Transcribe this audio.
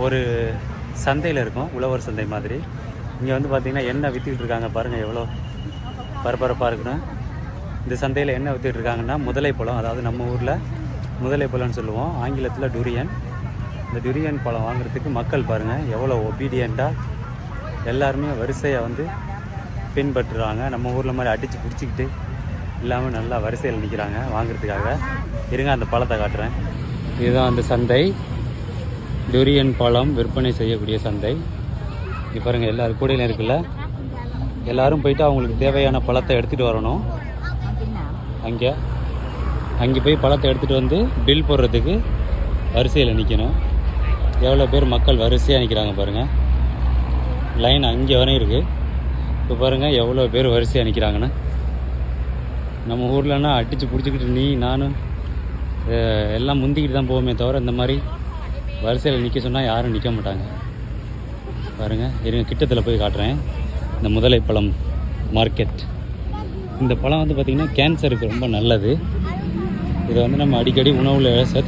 ஒரு சந்தையில் இருக்கும், உழவர் சந்தை மாதிரி. இங்கே வந்து பார்த்திங்கன்னா எண்ணெய் விற்றுக்கிட்டு இருக்காங்க பாருங்கள், எவ்வளோ பரபரப்பாக இருக்குன்னு. இந்த சந்தையில் என்ன விற்றுட்டு இருக்காங்கன்னா முதலை பழம், அதாவது நம்ம ஊரில் முதலை பழம்னு சொல்லுவோம், ஆங்கிலத்தில் டுரியன். இந்த டுரியன் பழம் வாங்குறதுக்கு மக்கள் பாருங்கள் எவ்வளோ ஒபீடியண்ட்டாக எல்லாருமே வரிசையை வந்து பின்பற்றுறாங்க. நம்ம ஊரில் மாதிரி அடித்து பிடிச்சிக்கிட்டு இல்லாமல் நல்லா வரிசையில் நிற்கிறாங்க வாங்குறதுக்காக. இருங்க அந்த பழத்தை காட்டுறேன். இதுதான் அந்த சந்தை, டுரியன் பழம் விற்பனை செய்யக்கூடிய சந்தை. இப்போ பாருங்கள் எல்லோரும் கூடையில் இருக்குல்ல, எல்லோரும் போயிட்டு அவங்களுக்கு தேவையான பழத்தை எடுத்துகிட்டு வரணும். அங்கே போய் பழத்தை எடுத்துகிட்டு வந்து பில் போடுறதுக்கு வரிசையில் நிற்கணும். எவ்வளோ பேர் மக்கள் வரிசையாக நிற்கிறாங்க பாருங்கள், லைன் அங்கே வரையும் இருக்குது. இப்போ பாருங்கள் எவ்வளோ பேர் வரிசையாக நிற்கிறாங்கன்னு. நம்ம ஊர்லன்னா அடித்து பிடிச்சிக்கிட்டு நானும் எல்லாம் முந்திக்கிட்டு தான் போவோமே தவிர இந்த மாதிரி வரிசையில் நிற்க சொன்னால் யாரும் நிற்க மாட்டாங்க. பாருங்கள் இருங்க கிட்டத்தில் போய் காட்டுறேன். இந்த முதலை பழம் மார்க்கெட். இந்த பழம் வந்து பார்த்திங்கன்னா கேன்சருக்கு ரொம்ப நல்லது. இதை வந்து நம்ம அடிக்கடி உணவில் சேர்த்து